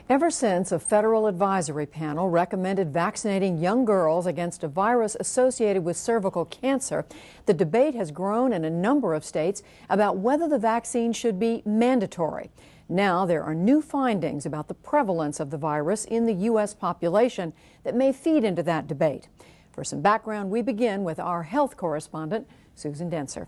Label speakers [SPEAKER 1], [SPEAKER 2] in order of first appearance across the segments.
[SPEAKER 1] Ever since a federal advisory panel recommended vaccinating young girls against a virus associated with cervical cancer, the debate has grown in a number of states about whether the vaccine should be mandatory. Now there are new findings about the prevalence of the virus in the U.S. population that may feed into that debate. For some background, we begin with our health correspondent, Susan Denser.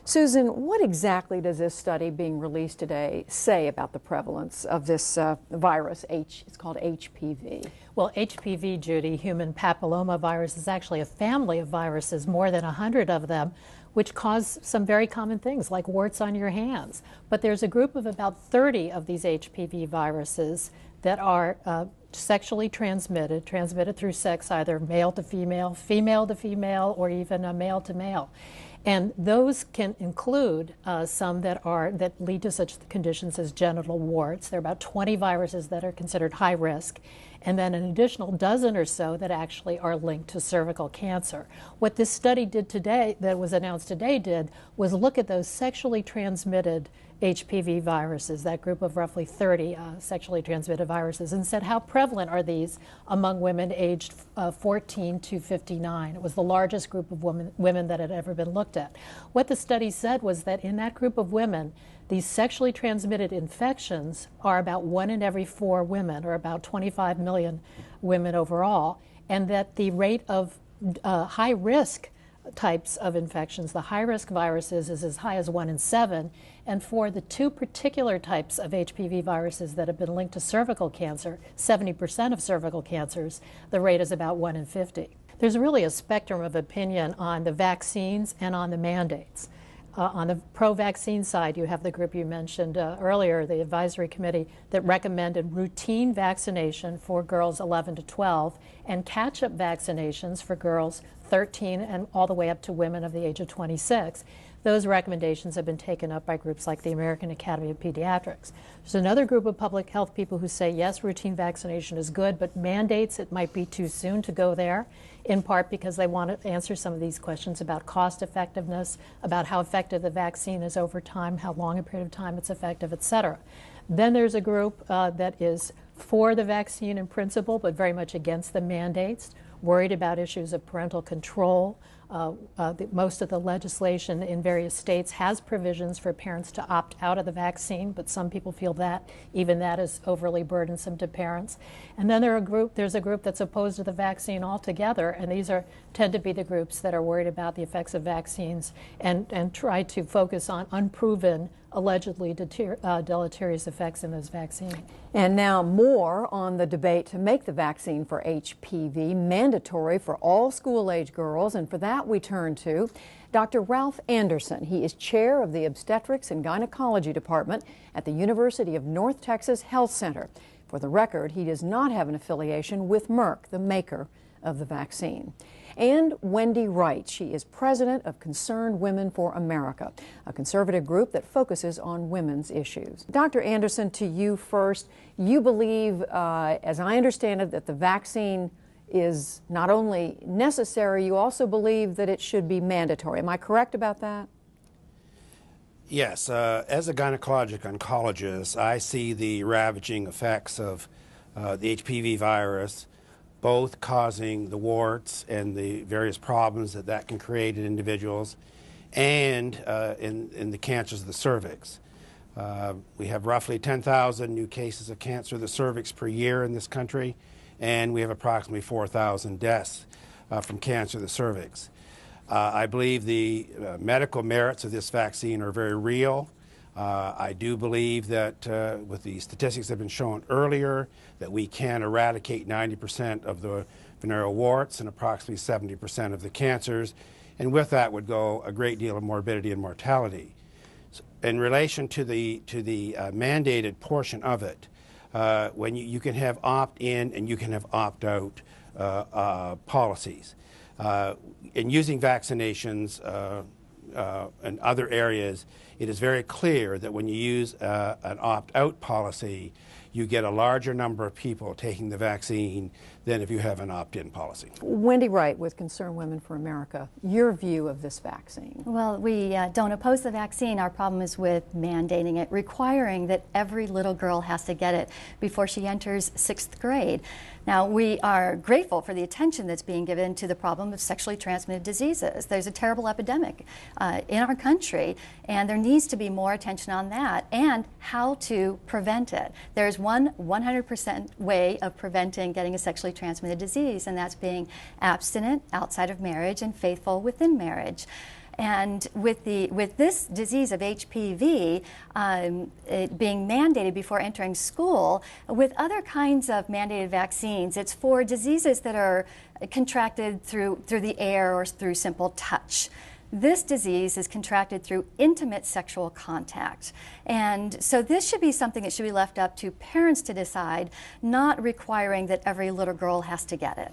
[SPEAKER 1] Susan, what exactly does this study being released today say about the prevalence of this virus? It's called HPV.
[SPEAKER 2] Well, HPV, Judy, human papillomavirus, is actually a family of viruses, more than 100 of them, which cause some very common things like warts on your hands. But there's a group of about 30 of these HPV viruses that are sexually transmitted through sex, either male to female, female to female, or even male to male. And those can include some that lead to such conditions as genital warts. There are about 20 viruses that are considered high risk, and then an additional dozen or so that actually are linked to cervical cancer. What this study did today, that was announced today, was look at those sexually transmitted HPV viruses, that group of roughly 30 sexually transmitted viruses, and said how prevalent are these among women aged 14 to 59. It was the largest group of women that had ever been looked at. What the study said was that in that group of women, these sexually transmitted infections are about 1 in every 4 women, or about 25 million women overall, and that the rate of high-risk types of infections, the high-risk viruses, is as high as 1 in 7. And for the 2 particular types of HPV viruses that have been linked to cervical cancer, 70% of cervical cancers, the rate is about 1 in 50. There's really a spectrum of opinion on the vaccines and on the mandates. On the pro-vaccine side, you have the group you mentioned earlier, the advisory committee, that recommended routine vaccination for girls 11 to 12 and catch-up vaccinations for girls 13 and all the way up to women of the age of 26. Those recommendations have been taken up by groups like the American Academy of Pediatrics. There's another group of public health people who say, yes, routine vaccination is good, but mandates, it might be too soon to go there, in part because they want to answer some of these questions about cost effectiveness, about how effective the vaccine is over time, how long a period of time it's effective, et cetera. Then there's a group that is for the vaccine in principle, but very much against the mandates, worried about issues of parental control. Most of the legislation in various states has provisions for parents to opt out of the vaccine, but some people feel that even that is overly burdensome to parents. And then there's a group that's opposed to the vaccine altogether, and these tend to be the groups that are worried about the effects of vaccines and try to focus on unproven, allegedly deleterious effects in those vaccines.
[SPEAKER 1] And now more on the debate to make the vaccine for HPV mandatory for all school-age girls. And for that, we turn to Dr. Ralph Anderson. He is chair of the Obstetrics and Gynecology Department at the University of North Texas Health Center. For the record, he does not have an affiliation with Merck, the maker of the vaccine. And Wendy Wright. She is president of Concerned Women for America, a conservative group that focuses on women's issues. Dr. Anderson, to you first. You believe, as I understand it, that the vaccine is not only necessary, you also believe that it should be mandatory. Am I correct about that?
[SPEAKER 3] Yes. As a gynecologic oncologist, I see the ravaging effects of the HPV virus, both causing the warts and the various problems that can create in individuals, and in the cancers of the cervix. We have roughly 10,000 new cases of cancer of the cervix per year in this country, and we have approximately 4,000 deaths from cancer of the cervix. I believe the medical merits of this vaccine are very real. I do believe that with the statistics that have been shown earlier, that we can eradicate 90% of the venereal warts and approximately 70% of the cancers, and with that would go a great deal of morbidity and mortality. So in relation to the mandated portion of it, when you can have opt-in and you can have opt-out policies. In using vaccinations in other areas, it is very clear that when you use an opt-out policy, you get a larger number of people taking the vaccine than if you have an opt-in policy.
[SPEAKER 1] Wendy Wright with Concerned Women for America, your view of this vaccine?
[SPEAKER 4] Well, we don't oppose the vaccine. Our problem is with mandating it, requiring that every little girl has to get it before she enters 6th grade. Now, we are grateful for the attention that's being given to the problem of sexually transmitted diseases. There's a terrible epidemic in our country, and there needs to be more attention on that and how to prevent it. There's one 100% way of preventing getting a sexually transmitted disease, and that's being abstinent outside of marriage and faithful within marriage. And with this disease of HPV it being mandated before entering school, with other kinds of mandated vaccines, it's for diseases that are contracted through the air or through simple touch. This disease is contracted through intimate sexual contact. And so this should be something that should be left up to parents to decide, not requiring that every little girl has to get it.